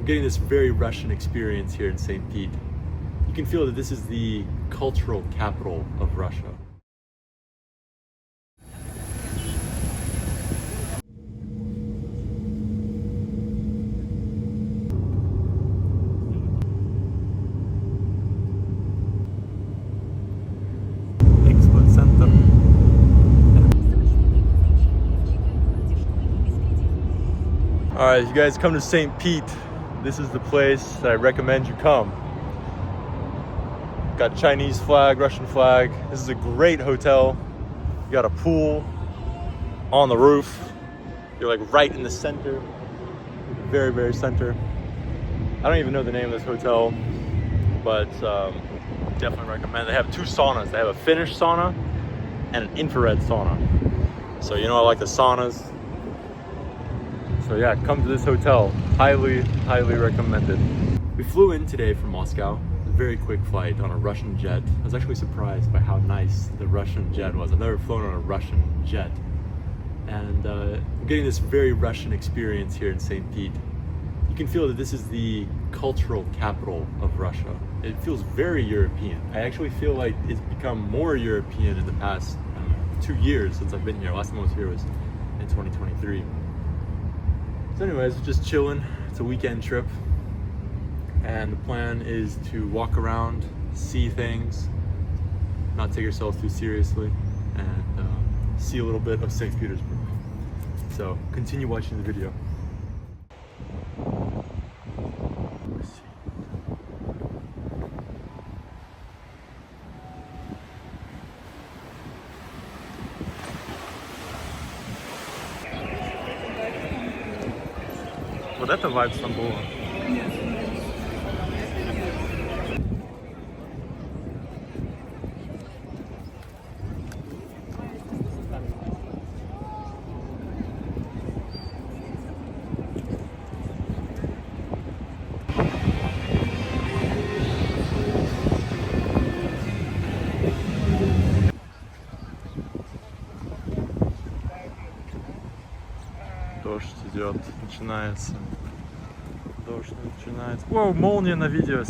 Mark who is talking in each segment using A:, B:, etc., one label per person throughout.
A: getting this very Russian experience here in St. Pete. You can feel that this is the cultural capital of Russia. All right, you guys come to St. Pete. This is the place that I recommend you come. Got Chinese flag, Russian flag. This is a great hotel. You got a pool on the roof. You're like right in the center, very, very center. I don't even know the name of this hotel, but definitely recommend. They have two saunas. They have a Finnish sauna and an infrared sauna. So you know I like the saunas. So yeah, come to this hotel. Highly, highly recommended. We flew in today from Moscow. A very quick flight on a Russian jet. I was actually surprised by how nice the Russian jet was. I've never flown on a Russian jet. And I'm getting this very Russian experience here in St. Pete. You can feel that this is the cultural capital of Russia. It feels very European. I actually feel like it's become more European in the past 2 years since I've been here. Last time I was here was in 2023. So anyways, just chilling. It's a weekend trip. And the plan is to walk around, see things, not take yourself too seriously, and see a little bit of St. Petersburg. So continue watching the video. Вот это вайб Стамбула. Дождь идет, начинается. Дождь начинается. Воу, молния на видео.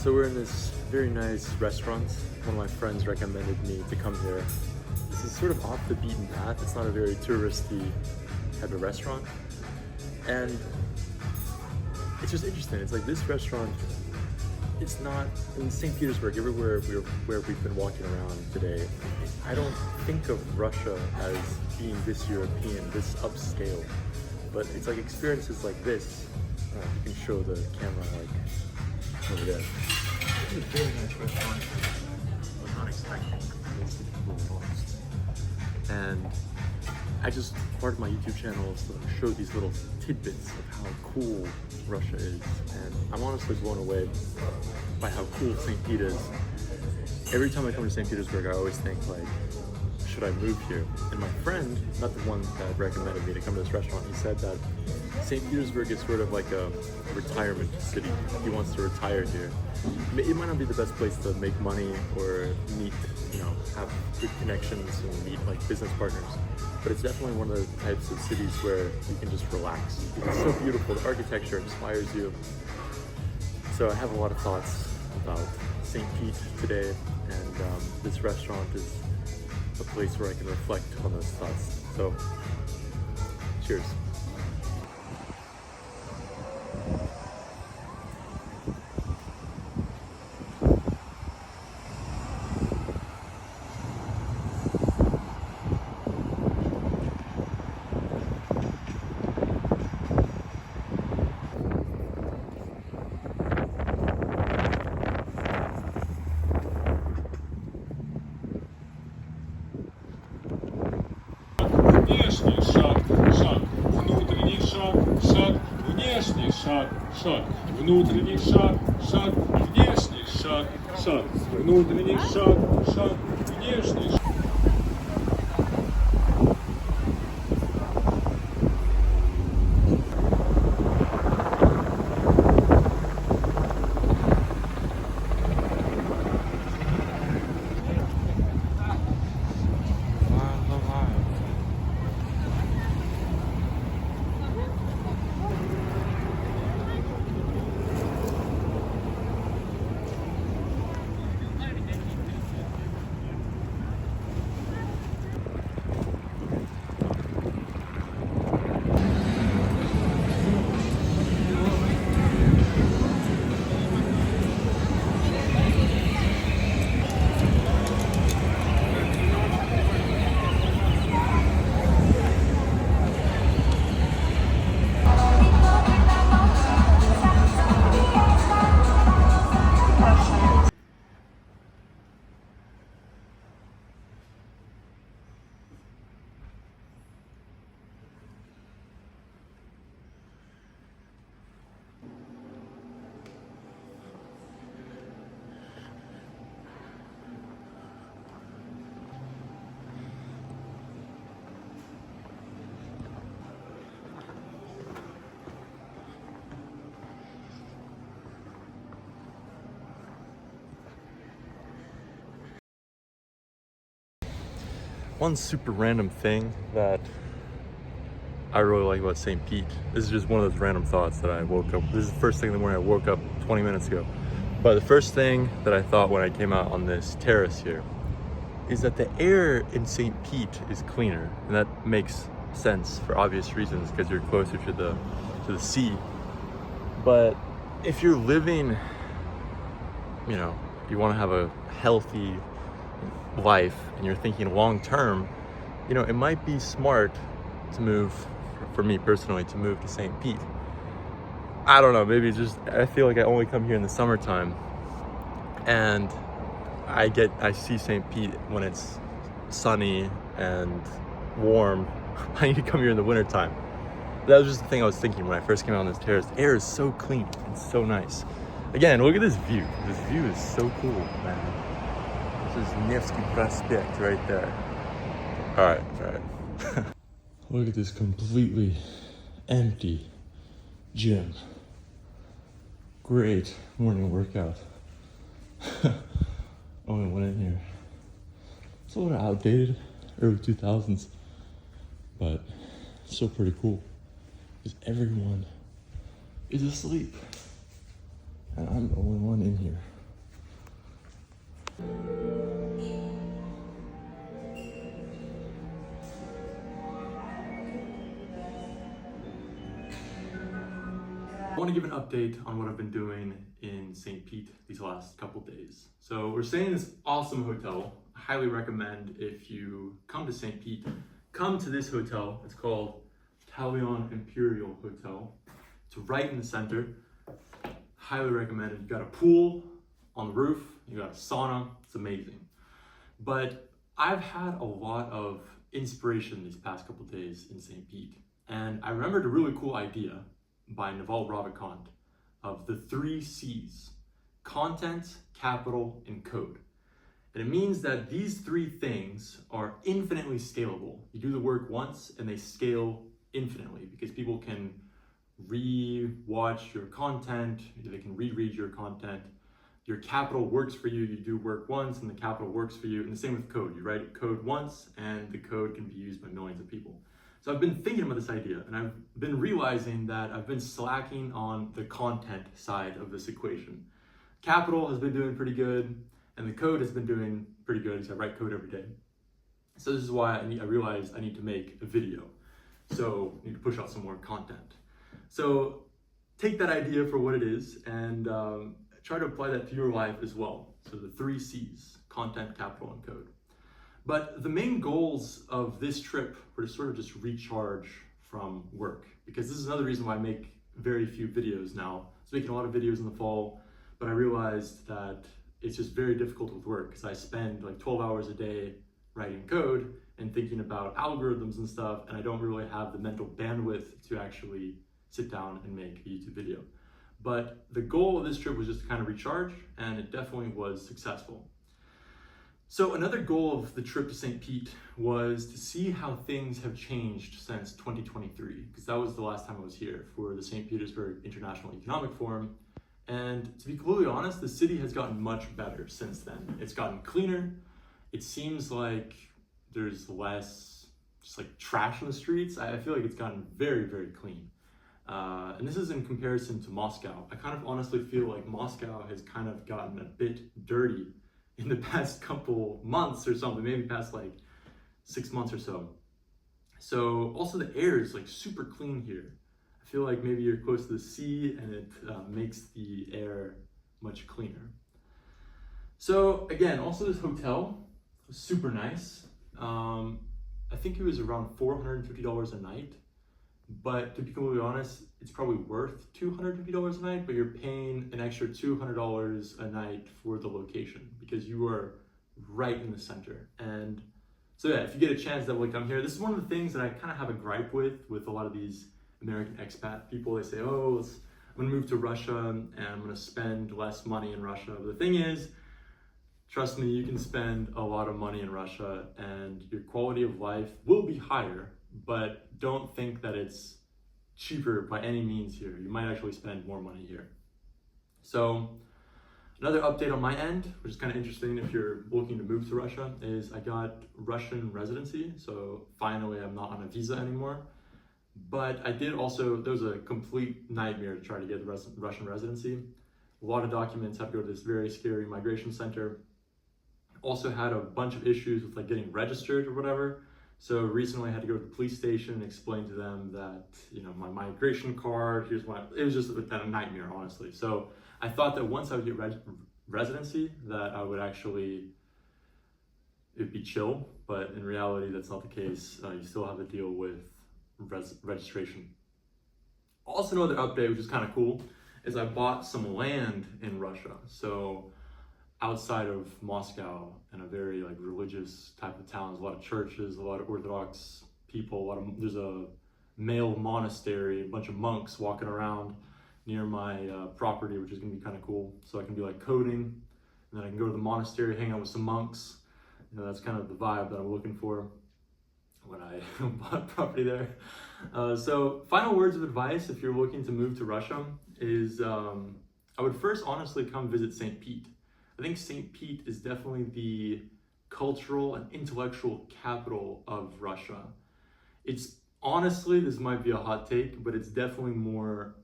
A: So we're in this very nice restaurants. One of my friends recommended me to come here. This is sort of off the beaten path. It's not a very touristy type of restaurant. And it's just interesting. It's like this restaurant, it's not in St. Petersburg, everywhere where we've been walking around today. I don't think of Russia as being this European, this upscale, but it's like experiences like this. You can show the camera like over there. It's a very nice restaurant. I was not expecting this to be lost. And I just, part of my YouTube channel is to show these little tidbits of how cool Russia is. And I'm honestly blown away by how cool St. Pete is. Every time I come to St. Petersburg, I always think like, should I move here? And my friend, not the one that recommended me to come to this restaurant, he said that St. Petersburg is sort of like a retirement city. He wants to retire here. It might not be the best place to make money or meet, have good connections and meet like business partners, but it's definitely one of the types of cities where you can just relax. It's so beautiful. The architecture inspires you. So I have a lot of thoughts about St. Pete today, and this restaurant is a place where I can reflect on those thoughts. So, cheers.
B: Внешний шаг, шаг, внутренний шаг, шаг, внешний шаг, шаг, внутренний шаг, шаг, внешний шаг, шаг, внутренний шаг, шаг, внешний шаг.
A: One super random thing that I really like about St. Pete, this is just one of those random thoughts that I woke up, this is the first thing in the morning. I woke up 20 minutes ago. But the first thing that I thought when I came out on this terrace here is that the air in St. Pete is cleaner. And that makes sense for obvious reasons because you're closer to the sea. But if you're living, you want to have a healthy life and you're thinking long term, it might be smart to move, for me personally, to move to St. Pete. I don't know, maybe just, I feel like I only come here in the summertime and I see St. Pete when it's sunny and warm. I need to come here in the wintertime. That was just the thing I was thinking when I first came out on this terrace. The air is so clean and so nice. Again, look at this view. This view is so cool, man. This is Nevsky Prospect right there. All right. Look at this completely empty gym. Great morning workout. Only went in here. It's a little outdated, early 2000s, but still pretty cool. Because everyone is asleep. And I'm the only one in here. want to give an update on what I've been doing in St. Pete these last couple days. So we're staying in this awesome hotel. I highly recommend if you come to St. Pete, come to this hotel. It's called Talion Imperial Hotel. It's right in the center. Highly recommend it. You got a pool on the roof, you got a sauna, it's amazing. But I've had a lot of inspiration these past couple days in St. Pete. And I remembered a really cool idea by Naval Ravikant of the 3 C's: content, capital, and code. And it means that these 3 things are infinitely scalable. You do the work once and they scale infinitely because people can re-watch your content, they can reread your content. Your capital works for you, you do work once and the capital works for you. And the same with code. You write code once and the code can be used by millions of people. So I've been thinking about this idea and I've been realizing that I've been slacking on the content side of this equation. Capital has been doing pretty good and the code has been doing pretty good because I write code every day. So this is why I realized I need to make a video. So I need to push out some more content. So take that idea for what it is and try to apply that to your life as well. So the 3 C's: content, capital, and code. But the main goals of this trip were to sort of just recharge from work, because this is another reason why I make very few videos now. I was making a lot of videos in the fall, but I realized that it's just very difficult with work because I spend like 12 hours a day writing code and thinking about algorithms and stuff, and I don't really have the mental bandwidth to actually sit down and make a YouTube video. But the goal of this trip was just to kind of recharge, and it definitely was successful. So another goal of the trip to St. Pete was to see how things have changed since 2023, because that was the last time I was here for the St. Petersburg International Economic Forum. And to be completely honest, the city has gotten much better since then. It's gotten cleaner. It seems like there's less just like trash in the streets. I feel like it's gotten very, very clean. And this is in comparison to Moscow. I kind of honestly feel like Moscow has kind of gotten a bit dirty in the past couple months or something, maybe past like 6 months or so. So also the air is like super clean here. I feel like maybe you're close to the sea and it makes the air much cleaner. So again, also this hotel was super nice. I think it was around $450 a night. But to be completely honest, it's probably worth $250 a night, but you're paying an extra $200 a night for the location because you are right in the center. And so yeah, if you get a chance to come here, this is one of the things that I kind of have a gripe with a lot of these American expat people. They say, oh, I'm gonna move to Russia and I'm gonna spend less money in Russia. But the thing is, trust me, you can spend a lot of money in Russia and your quality of life will be higher, but don't think that it's cheaper by any means here. You might actually spend more money here. So another update on my end, which is kind of interesting if you're looking to move to Russia, is I got Russian residency. So finally I'm not on a visa anymore. But I did also, there was a complete nightmare to try to get the Russian residency. A lot of documents, had to go to this very scary migration center. Also had a bunch of issues with like getting registered or whatever. So recently I had to go to the police station and explain to them that, my migration card, it was just a nightmare, honestly. So I thought that once I would get residency, that I would actually, it'd be chill, but in reality, that's not the case. You still have to deal with registration. Also another update, which is kind of cool, is I bought some land in Russia. So outside of Moscow, in a very religious type of town, there's a lot of churches, a lot of Orthodox people, there's a male monastery, a bunch of monks walking around near my property, which is gonna be kind of cool. So I can do coding, and then I can go to the monastery, hang out with some monks. That's kind of the vibe that I'm looking for when I bought property there. So final words of advice if you're looking to move to Russia is I would first honestly come visit St. Pete. I think St. Pete is definitely the cultural and intellectual capital of Russia. It's honestly, this might be a hot take, but it's definitely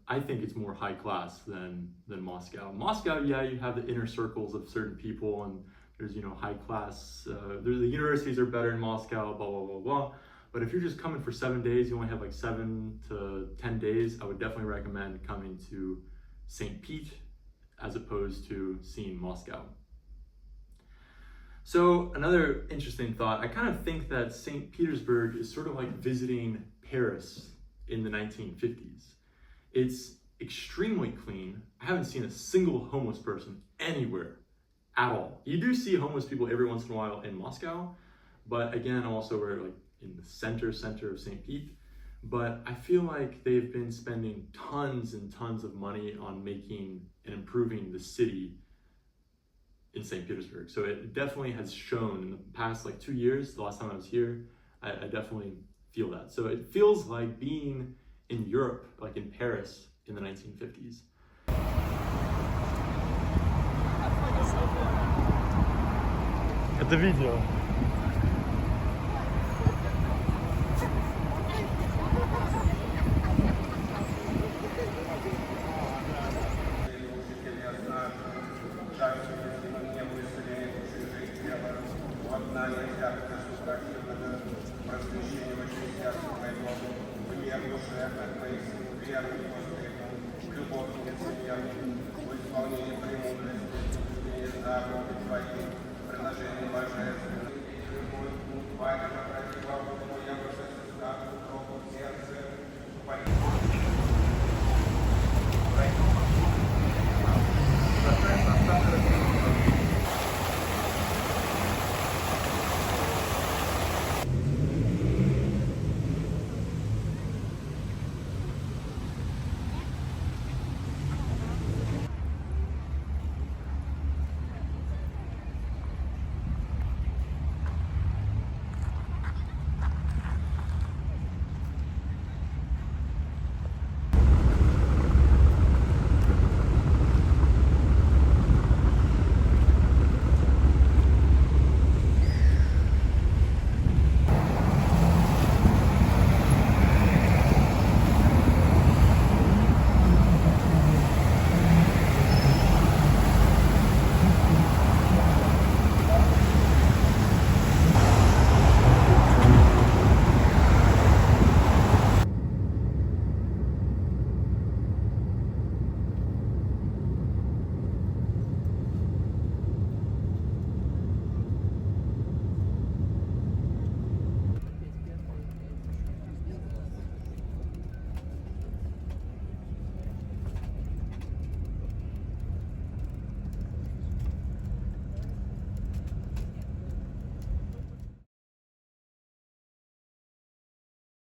A: I think it's more high class than Moscow. Moscow, yeah, you have the inner circles of certain people and there's, high class, the universities are better in Moscow, blah, blah, blah, blah. But if you're just coming for 7 days, you only have like 7 to 10 days, I would definitely recommend coming to St. Pete as opposed to seeing Moscow. So another interesting thought, I kind of think that St. Petersburg is sort of like visiting Paris in the 1950s. It's extremely clean. I haven't seen a single homeless person anywhere at all. You do see homeless people every once in a while in Moscow, but again, also we're like in the center of St. Pete. But I feel like they've been spending tons and tons of money on making and improving the city in St. Petersburg. So it definitely has shown in the past like 2 years, the last time I was here, I definitely feel that. So it feels like being in Europe, like in Paris in the 1950s. Это видео.
C: Любовь,